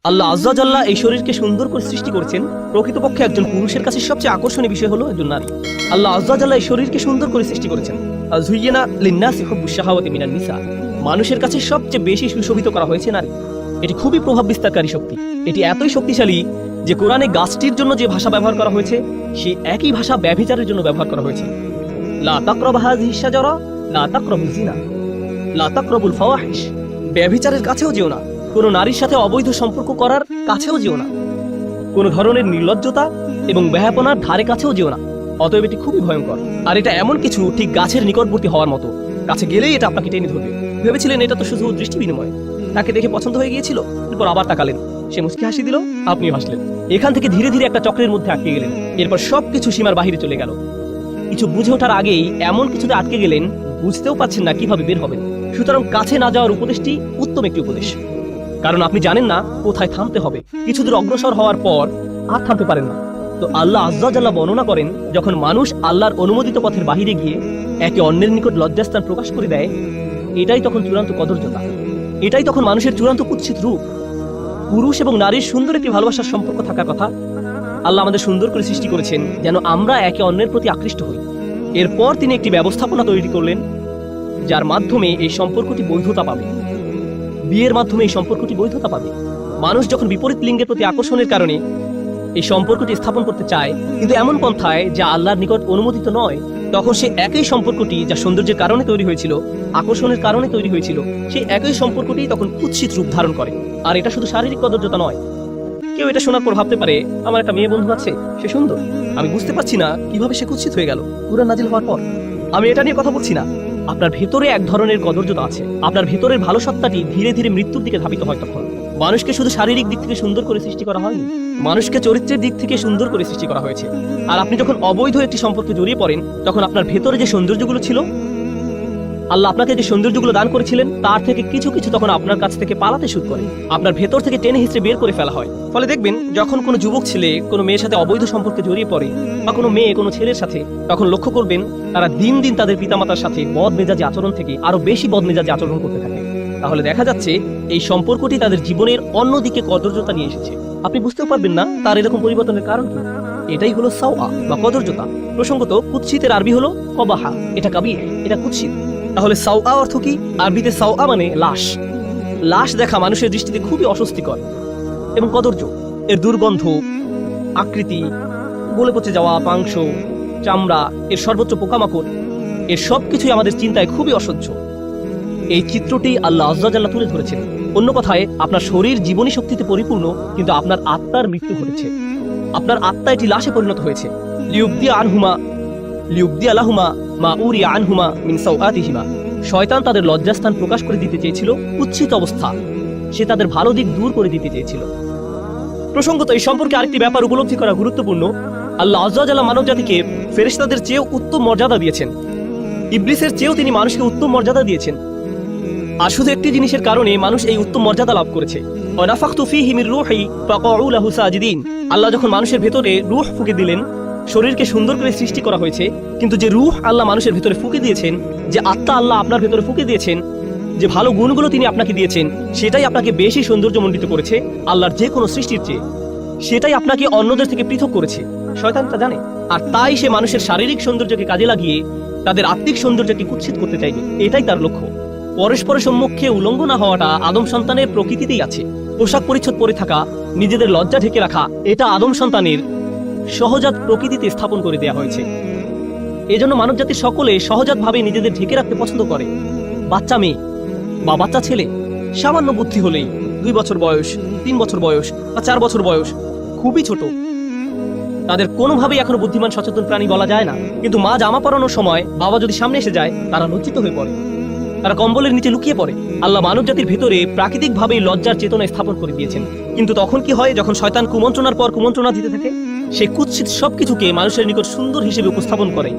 আল্লাহ আজ্জা জাল্লাহ এই শরীরকে সুন্দর করে সৃষ্টি করেছেন। প্রকৃতপক্ষে একজন পুরুষের কাছে সবচেয়ে আকর্ষণীয় বিষয় হলো একজন নারী। আল্লাহ আজ্জা জাল্লাহ এই শরীরকে সুন্দর করে সৃষ্টি করেছেন। যুয়্যিনা লিন্নাসি হুব্বুশ শাহাওয়াতি মিনান নিসা, মানুষের কাছে সবচেয়ে বেশি সুশোভিত করা হয়েছে নারী। এটি খুবই প্রভাব বিস্তারকারী শক্তি। এটি এতই শক্তিশালী যে কোরআনে গাছটির জন্য যে ভাষা ব্যবহার করা হয়েছে সেই একই ভাষা ব্যভিচারের জন্য ব্যবহার করা হয়েছে। লা তাকরাবু হাযিহিশ শাজারা লা তাকরাবুজ জিনা লা তাকরাবুল ফাওয়াহিশ, ব্যভিচারের কাছেও যেও না, কোনো নারীর সাথে অবৈধ সম্পর্ক করার কাছেও যেও না, কোনো ধরনের নির্লজ্জতা এবং ব্যাহাপনার ধারে কাছেও যেও না। অতএব এটি খুবই ভয়ঙ্কর। আর এটা এমন কিছু ঠিক গাছের নিকটবর্তী হওয়ার মতো, কাছে গেলেই এটা আপনাকে টেনে ধরবে। ভেবেছিলেন এটা তো শুধু দৃষ্টি বিনিময়, তাকে দেখে পছন্দ হয়ে গিয়েছিল, এরপর আবার তাকালেন, সে মুচকি হাসি দিল, আপনিও হাসলেন। এখান থেকে ধীরে ধীরে একটা চক্রের মধ্যে আটকে গেলেন। এরপর সবকিছু সীমার বাহিরে চলে গেল। কিছু বুঝে ওঠার আগেই এমন কিছুতে আটকে গেলেন, বুঝতেও পারছেন না কিভাবে বের হবেন। সুতরাং কাছে না যাওয়ার উপদেশটি উত্তম একটি উপদেশ, কারণ আপনি জানেন না কোথায় থামতে হবে। কিছু দূর অগ্রসর হওয়ার পর আর থামতে পারেন না। তো আল্লাহ আজ্জা জাল্লাহ বর্ণনা করেন, যখন মানুষ আল্লাহর অনুমোদিত পথের বাহিরে গিয়ে একে অন্যের নিকট লজ্জাস্থান প্রকাশ করে দেয়, এটাই তখন চূড়ান্ত কদর্যতা, এটাই তখন মানুষের চূড়ান্ত কুৎসিত রূপ। পুরুষ এবং নারীর সুন্দর একটি ভালোবাসার সম্পর্ক থাকার কথা। আল্লাহ আমাদের সুন্দর করে সৃষ্টি করেছেন যেন আমরা একে অন্যের প্রতি আকৃষ্ট হই। এরপর তিনি একটি ব্যবস্থাপনা তৈরি করলেন যার মাধ্যমে এই সম্পর্কটি বৈধতা পাবে। বিয়ের মাধ্যমে এই সম্পর্কটি বৈধতা পাবে। মানুষ যখন বিপরীত লিঙ্গের প্রতি আকর্ষণের কারণে এই সম্পর্কটি স্থাপন করতে চায়, কিন্তু এমন পন্থায় যা আল্লাহর নিকট অনুমোদিত নয়, তখন সে একই সম্পর্কটি যা সৌন্দর্যের কারণে তৈরি হয়েছিল, আকর্ষণের কারণে তৈরি হয়েছিল, সেই একই সম্পর্কটি তখন কুৎসিত রূপ ধারণ করে। আর এটা শুধু শারীরিক কদর্যতা নয়। কেউ এটা শোনার পর ভাবতে পারে, আমার একটা মেয়ে বন্ধু আছে, সে সুন্দর, আমি বুঝতে পারছি না কিভাবে সে কুৎসিত হয়ে গেল কুরআন নাজিল হওয়ার পর। আমি এটা নিয়ে কথা বলছি না। আপনার ভেতরে এক ধরনের কদর্যতা আছে। আপনার ভেতরের ভালো সত্তাটি ধীরে ধীরে মৃত্যুর দিকে ধাবিত হয়। তখন মানুষকে শুধু শারীরিক দিক থেকে সুন্দর করে সৃষ্টি করা হয়নি, মানুষকে চরিত্রের দিক থেকে সুন্দর করে সৃষ্টি করা হয়েছে। আর আপনি যখন অবৈধ একটি সম্পর্কে জড়িয়ে পড়েন, তখন আপনার ভেতরে যে সৌন্দর্যগুলো ছিল, আল্লাহ আপনাকে যে সৌন্দর্যগুলো দান করেছিলেন, তার থেকে কিছু কিছু তখন আপনার কাছ থেকে পালাতে শুরু করে। আপনার ভেতর থেকে টেনে হিঁচড়ে বের করে ফেলা হয়। ফলে দেখবেন, যখন কোনো যুবক ছেলে কোনো মেয়ের সাথে অবৈধ সম্পর্কে জড়িয়ে পড়ে, বা কোনো মেয়ে কোনো ছেলের সাথে, তখন লক্ষ্য করবেন তারা দিন দিন তাদের পিতামাতার সাথে বদমেজাজি আচরণ থেকে আরো বেশি বদমেজাজি আচরণ করতে থাকে। তাহলে দেখা যাচ্ছে এই সম্পর্কটি তাদের জীবনের অন্যদিকে কদর্যতা নিয়ে এসেছে। আপনি বুঝতেও পারবেন না তার এরকম পরিবর্তনের কারণ কি। এটাই হলো সাওয়া বা কদর্যতা। প্রসঙ্গত, কুৎসিতের আরবি হলো কবাহা, এটা কাবিহ, এটা কুৎসিত। তাহলে সাওয়া অর্থ কি? আরবিতে সাওয়া মানে লাশ। লাশ দেখা মানুষের দৃষ্টিতে খুবই অস্বস্তিকর এবং কদর্য। এর দুর্গন্ধ, আকৃতি, গলে পচে যাওয়া মাংস, চামড়া, এর সর্বোচ্চ পোকামাকড়, এর সবকিছুই আমাদের চিন্তায় খুবই অসহ্য। এই চিত্রটি আল্লাহ আজ্জা জাল্লাহ তুলে ধরেছেন। অন্য কথায়, আপনার শরীর জীবনী শক্তিতে পরিপূর্ণ, কিন্তু আপনার আত্মার মৃত্যু ঘটেছে। আপনার আত্মা এটি লাশে পরিণত হয়েছে। লিউবদি আলাহুমা মা উরিয়া আনহুমা মিন সাওআতিহিমা। শয়তান তাদের লজ্জাস্থান প্রকাশ করে দিতে চেয়েছিল কুৎসিত অবস্থা, সে তাদের ভালো দিক দূর করে দিতে চেয়েছিল। প্রসঙ্গত, এই সম্পর্কে আরেকটি ব্যাপার উপলব্ধি করা গুরুত্বপূর্ণ। আল্লাহ আজ্জা জাল্লাহ মানব জাতিকে ফেরেশতাদের চেয়েও উত্তম মর্যাদা দিয়েছেন। ইবলিসের চেয়েও তিনি মানুষকে উত্তম মর্যাদা দিয়েছেন। আর শুধু একটি জিনিসের কারণে মানুষ এই উত্তম মর্যাদা লাভ করেছে। ওয়ানাফাখতু ফীহি মির রূহি ফাকাউ লাহু সাজিদিন। আল্লাহ যখন মানুষের ভেতরে রূহ ফুঁকে দিলেন, শরীরকে সুন্দর করে সৃষ্টি করা হয়েছে, কিন্তু যে রূহ আল্লাহ মানুষের ভেতরে ফুঁকে দিয়েছেন, যে আত্মা আল্লাহ আপনার ভেতরে ফুঁকে দিয়েছেন, যে ভালো গুণগুলো তিনি আপনাকে দিয়েছেন, সেটাই আপনাকে বেশি সৌন্দর্যমণ্ডিত করেছে আল্লাহর যে কোনো সৃষ্টির চেয়ে। সেটাই আপনাকে অন্যদের থেকে পৃথক করেছে। শয়তান তা জানে, আর তাই সে মানুষের শারীরিক সৌন্দর্যকে কাজে লাগিয়ে তাদের আত্মিক সৌন্দর্যকে কুৎসিত করতে চাইবে। এটাই তার লক্ষ্য। পরস্পরের সম্মুখে উলঙ্গ না হওয়াটা আদম সন্তানের প্রকৃতিতেই আছে। পোশাক পরিচ্ছদ পরে থাকা, নিজেদের লজ্জা ঢেকে রাখা, এটা আদম সন্তানের সহজাত প্রকৃতিতে স্থাপন করে দেওয়া হয়েছে। এজন্য মানব জাতির সকলে সহজাতভাবে নিজেদের ঢেকে রাখতে পছন্দ করে। বাচ্চা মেয়ে বা বাচ্চা ছেলে সামান্য বুদ্ধি হলেই, 2 বছর বয়স, 3 বছর বয়স বা 4 বছর বয়স, খুবই ছোট, তাদের কোনোভাবেই এখনো বুদ্ধিমান সচেতন প্রাণী বলা যায় না। কিন্তু মা জামা পরানোর সময় বাবা যদি সামনে এসে যায়, তারা লজ্জিত হয়ে পড়ে, তারা কম্বলের নিচে লুকিয়ে পড়ে। আল্লাহ মানব জাতির ভেতরে প্রাকৃতিকভাবেই লজ্জার চেতনা স্থাপন করে দিয়েছেন। কিন্তু তখন কি হয়, যখন শয়তান কুমন্ত্রণার পর কুমন্ত্রণা দিতে থাকে, সে কুৎসিত সবকিছুকে মানুষের নিকট সুন্দর হিসেবে উপস্থাপন করে।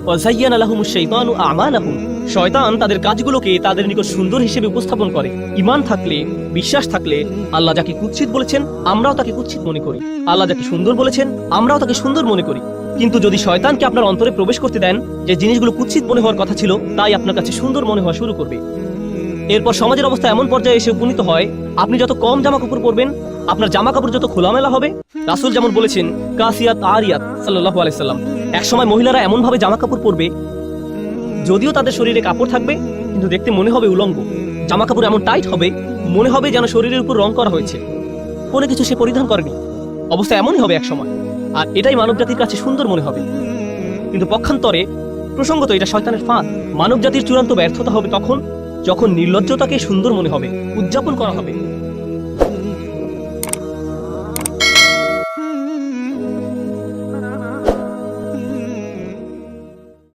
ওয়াযায়্যানা লাহুমুশ শাইতানু আমালাহুম। শয়তান তাদের কাজগুলোকে তাদের নিকট সুন্দর হিসেবে উপস্থাপন করে। ঈমান থাকলে, বিশ্বাস থাকলে, আল্লাহ যাকে কুৎসিত বলেছেন আমরাও তাকে কুৎসিত মনে করি, আল্লাহ যাকে সুন্দর বলেছেন আমরাও তাকে সুন্দর মনে করি। কিন্তু যদি শয়তানকে আপনার অন্তরে প্রবেশ করতে দেন, যে জিনিসগুলো কুৎসিত মনে হওয়ার কথা ছিল তাই আপনার কাছে সুন্দর মনে হওয়া শুরু করবে। এরপর সমাজের অবস্থা এমন পর্যায়ে এসে উপনীত হয়, আপনি যত কম জামা কাপড় পরবেন, আপনার জামা কাপড় যত খোলামেলা হবে। রাসূল যেমন বলেছেন, কাসিয়াত আরিয়াত সাল্লাল্লাহু আলাইহি সাল্লাম, একসময় মহিলারা এমন ভাবে জামা কাপড় পরবে, যদিও তাদের শরীরে কাপড় থাকবে কিন্তু দেখতে মনে হবে উলঙ্গ। জামা কাপড় এমন টাইট হবে, মনে হবে যেন শরীরের উপর রং করা হয়েছে, কোনো কিছু সে পরিধান করেনি। অবস্থা এমনই হবে একসময়, আর এটাই মানব জাতির কাছে সুন্দর মনে হবে। কিন্তু পক্ষান্তরে প্রসঙ্গত এটা শয়তানের ফাঁদ। মানব জাতির চূড়ান্ত ব্যর্থতা হবে তখন, যখন নির্লজ্জতাকে সুন্দর মনে হবে, উদযাপন করা হবে।